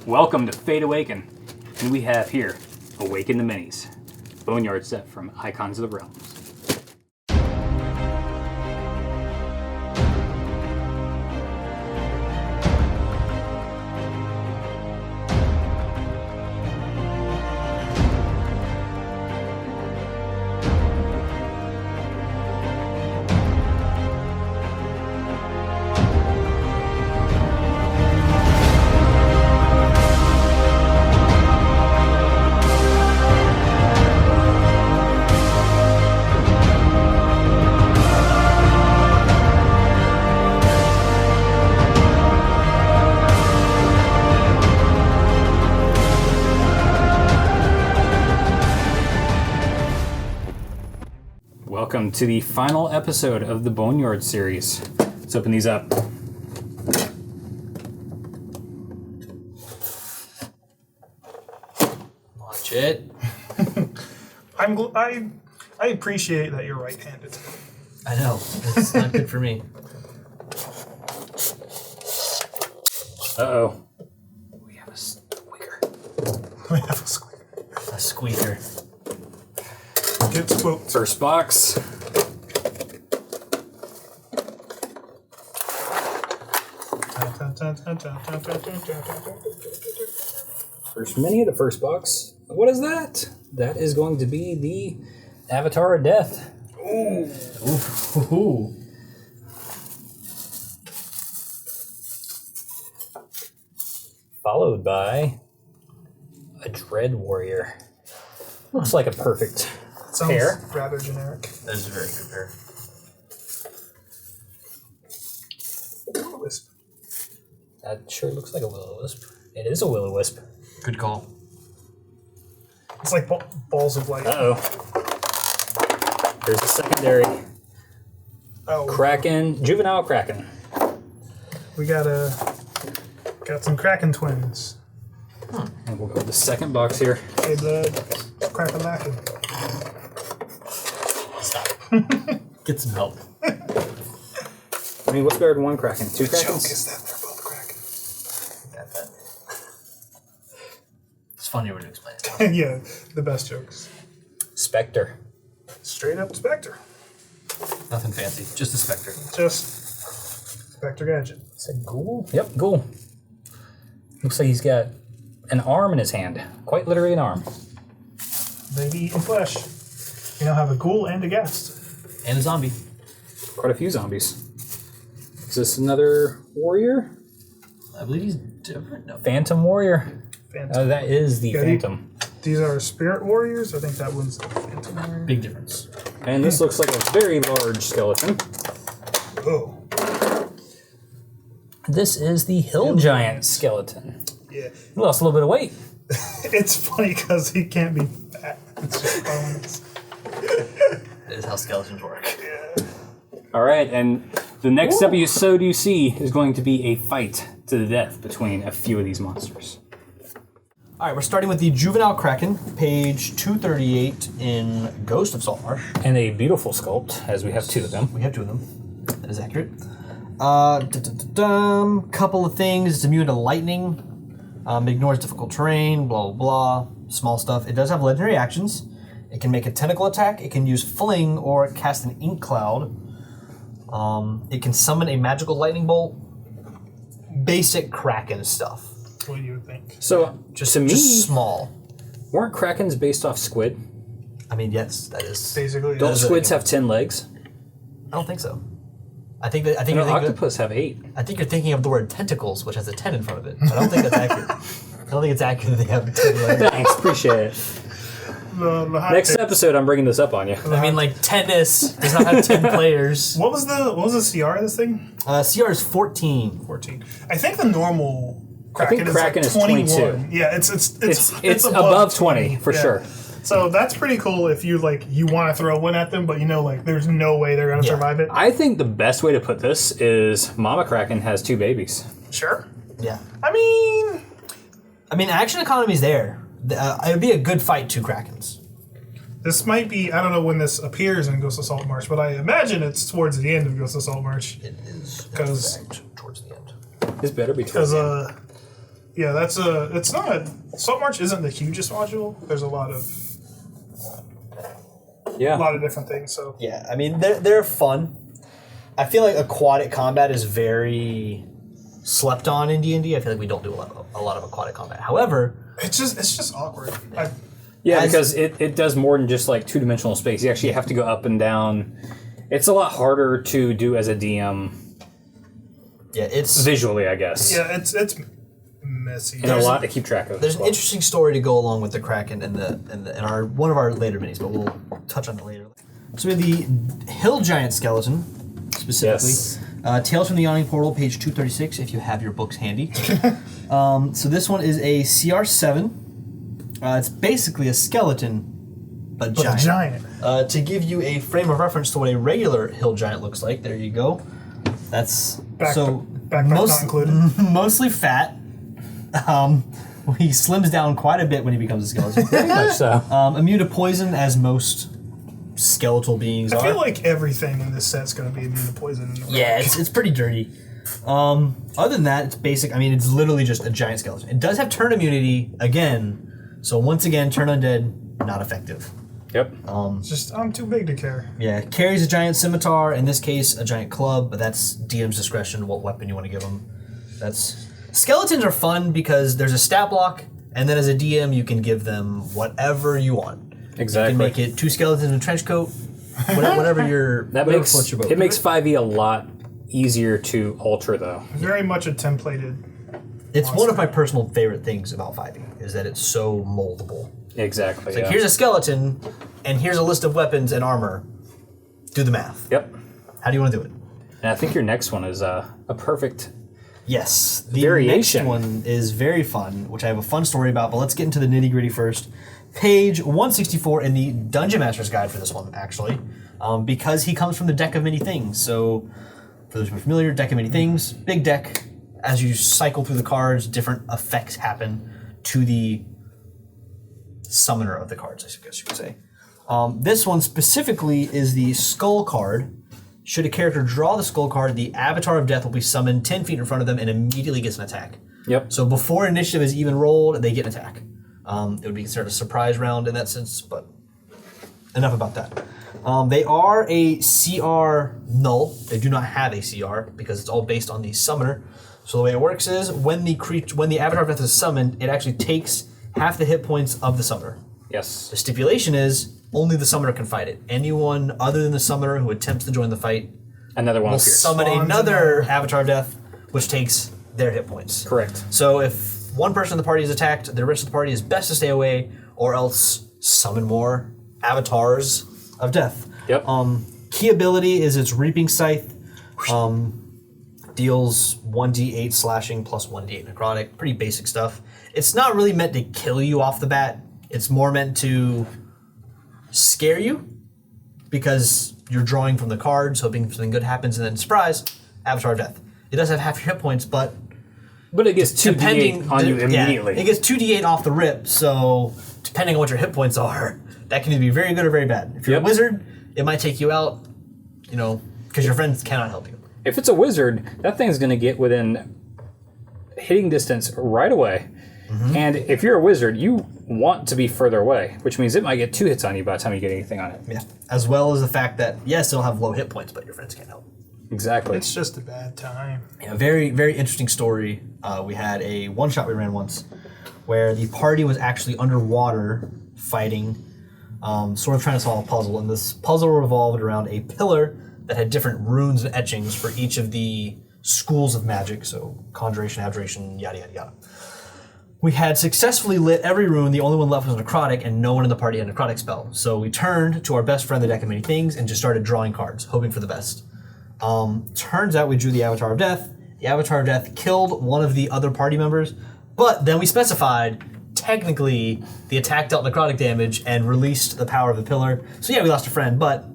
Welcome to Fate Awaken, and we have here Awaken the Minis, Boneyard set from Icons of the Realms. Welcome to the final episode of the Boneyard series. Let's open these up. Watch it. I appreciate that you're right-handed. I know. It's not good for me. Uh-oh. We have a squeaker. We have a squeaker. A squeaker. Get spooked. First box. First mini of the first box. What is that? That is going to be the Avatar of Death. Ooh. Ooh. Followed by a Dread Warrior. Looks like a perfect Sounds pair. rather generic. That is a very good pair. Wisp. That sure looks like a Will-O-Wisp. It is a Will-O-Wisp. Good call. It's like balls of light. Uh-oh. There's the secondary. Oh, Kraken, Juvenile Kraken. we got some Kraken twins. And we'll go with the second box here. Hey, the Kraken lacking. Stop. Get some help. I mean, what's better than one Kraken? Two What joke Krakens? is that? They're both Kraken. Got that. It's funny when you explain it. Yeah, the best jokes. Spectre. Straight up Spectre. Nothing fancy. Just a specter. Just Spectre Gadget. Is that Ghoul? Yep, Ghoul. Looks like he's got an arm in his hand. Quite literally an arm. They eat flesh. You now have a ghoul and a ghast. And a zombie. Quite a few zombies. Is this another warrior? I believe he's different. No. Phantom Warrior. Phantom. That is the Yeah, Phantom. These are Spirit Warriors. I think that one's the Phantom Warrior. Big difference. And this looks like a very large skeleton. Oh. This is the Hill Giant skeleton. Yeah. He lost a little bit of weight. It's funny because he can't be fat. It's just bones. That is how skeletons work. Yeah. All right, and the next episode you see is going to be a fight to the death between a few of these monsters. All right, we're starting with the Juvenile Kraken, page 238 in Ghost of Saltmarsh. And a beautiful sculpt, as we have two of them. We have two of them. That is accurate. Couple of things. It's immune to lightning. Ignores difficult terrain. Blah, blah, blah. Small stuff. It does have legendary actions. It can make a tentacle attack. It can use fling or cast an ink cloud. It can summon a magical lightning bolt. Basic Kraken stuff. What do you think? So, Just to me, small. weren't Krakens based off squid? I mean, yes, that is. Basically, Don't Those are- squids have 10 legs? I don't think so. I think you're No, thinking octopus have 8. I think you're thinking of the word tentacles, which has a 10 in front of it. But I don't think that's accurate. I don't think it's accurate that they have 10 legs. Thanks, appreciate it. the hot Next take- episode, I'm bringing this up on you. I mean, like, tennis does not have 10 players. What was the CR of this thing? CR is 14. 14. I think the normal Kraken, think Kraken is is like 22. 21. Yeah, It's above 20, for yeah. sure. So that's pretty cool if you want to throw one at them, but there's no way they're gonna survive it. I think the best way to put this is Mama Kraken has 2 babies. Sure. Yeah. I mean, action economy's there. It would be a good fight, two Krakens. This might be, I don't know when this appears in Ghost of Saltmarsh, but I imagine it's towards the end of Ghost of Saltmarsh. It is Because towards the end. This better be towards Because the end. Yeah, that's it's not Salt March isn't the hugest module. There's a lot of different things. So yeah, I mean they're fun. I feel like aquatic combat is very slept on in D&D. I feel like we don't do a lot of aquatic combat. However, it's just awkward. Because it does more than just like 2-dimensional space. You actually have to go up and down. It's a lot harder to do as a DM. Yeah, it's visually, I guess. Yeah, it's messy. And a lot to keep track of. There's an interesting story to go along with the Kraken in our one of our later minis, but we'll touch on it later. So we have the Hill Giant skeleton, specifically. Yes. Tales from the Yawning Portal, page 236, if you have your books handy. So this one is a CR7. It's basically a skeleton, but giant. To give you a frame of reference to what a regular Hill Giant looks like, there you go. That's backpack not included. Mostly fat. He slims down quite a bit when he becomes a skeleton. Very much so. Immune to poison, as most skeletal beings are. I feel like everything in this set's going to be immune to poison. Yeah, it's pretty dirty. Other than that, it's basic. I mean, it's literally just a giant skeleton. It does have turn immunity again, so once again, turn undead, not effective. Yep. I'm too big to care. Yeah, carries a giant scimitar. In this case, a giant club, but that's DM's discretion what weapon you want to give him. Skeletons are fun because there's a stat block, and then as a DM, you can give them whatever you want. Exactly. You can make it 2 skeletons in a trench coat, whatever your floats your boat. It makes 5e a lot easier to alter, though. Very much a templated. It's one of my personal favorite things about 5e is that it's so moldable. Exactly. It's like, here's a skeleton, and here's a list of weapons and armor. Do the math. Yep. How do you want to do it? And I think your next one is a perfect Yes. The variation. next one is very fun, which I have a fun story about, but let's get into the nitty-gritty first. Page 164 in the Dungeon Master's Guide for this one, actually, because he comes from the Deck of Many Things. So, for those who are familiar, Deck of Many Things, big deck. As you cycle through the cards, different effects happen to the summoner of the cards, I guess you could say. This one specifically is the Skull card. Should a character draw the Skull card, the Avatar of Death will be summoned 10 feet in front of them and immediately gets an attack. Yep. So before initiative is even rolled, they get an attack. It would be considered a surprise round in that sense, but enough about that. They are a CR null. They do not have a CR because it's all based on the summoner. So the way it works is when the Avatar of Death is summoned, it actually takes half the hit points of the summoner. Yes. The stipulation is only the summoner can fight it. Anyone other than the summoner who attempts to join the fight Another one will appears. summon another Avatar of Death, which takes their hit points. Correct. So if one person in the party is attacked, the rest of the party is best to stay away, or else summon more Avatars of Death. Yep. Key ability is its Reaping Scythe. Deals 1d8 slashing plus 1d8 necrotic. Pretty basic stuff. It's not really meant to kill you off the bat. It's more meant to scare you because you're drawing from the cards, hoping something good happens, and then surprise, Avatar of Death. It does have half your hit points, but it gets 2d8 on you immediately. Yeah, it gets 2d8 off the rip, so depending on what your hit points are, that can either be very good or very bad. If you're a wizard, it might take you out, because your friends cannot help you. If it's a wizard, that thing's going to get within hitting distance right away. Mm-hmm. And if you're a wizard, you want to be further away, which means it might get 2 hits on you by the time you get anything on it. Yeah. As well as the fact that, yes, it'll have low hit points, but your friends can't help. Exactly. It's just a bad time. Yeah, very, very interesting story. We had a one-shot we ran once where the party was actually underwater fighting, sort of trying to solve a puzzle. And this puzzle revolved around a pillar that had different runes and etchings for each of the schools of magic, so conjuration, abjuration, yada, yada, yada. We had successfully lit every rune. The only one left was necrotic, and no one in the party had a necrotic spell. So we turned to our best friend, the Deck of Many Things, and just started drawing cards, hoping for the best. Turns out we drew the Avatar of Death. The Avatar of Death killed one of the other party members, but then we specified, technically, the attack dealt necrotic damage and released the power of the pillar. So yeah, we lost a friend, but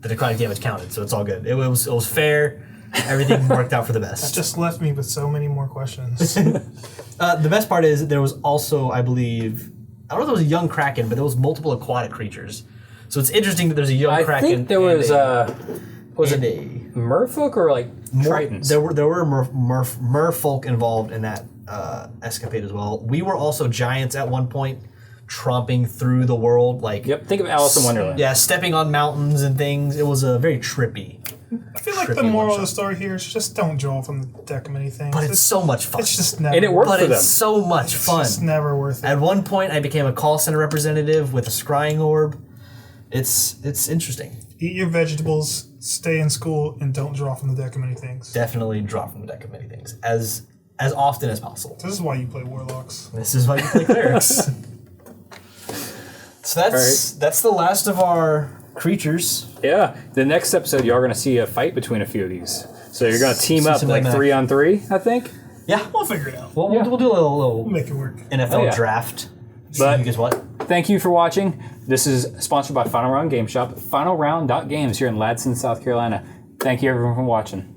the necrotic damage counted, so it's all good. It was fair. Everything worked out for the best. That just left me with so many more questions. The best part is there was also, I believe, I don't know if there was a young Kraken, but there was multiple aquatic creatures. So it's interesting that there's a young Kraken. I think there was was it a merfolk or like tritons? There were merfolk involved in that escapade as well. We were also giants at one point, tromping through the world. Like, Yep, think of Alice in Wonderland. yeah, stepping on mountains and things. It was very trippy. I feel like the moral of the story here is just don't draw from the deck of many things. But it's so much fun. It's just never. And it worked But for them. it's so much fun. It's never worth it. At one point, I became a call center representative with a scrying orb. It's interesting. Eat your vegetables, stay in school, and don't draw from the deck of many things. Definitely draw from the deck of many things as often as possible. This is why you play warlocks. This is why you play clerics. So that's the last of our creatures. Yeah, the next episode, y'all are going to see a fight between a few of these. So you're going to team See up some like MMA. 3-on-3, I think. Yeah, We'll figure it out. we'll do a little We'll make it work. NFL Oh, yeah. draft. But- guess what? Thank you for watching. This is sponsored by Final Round Game Shop, finalround.games here in Ladson, South Carolina. Thank you everyone for watching.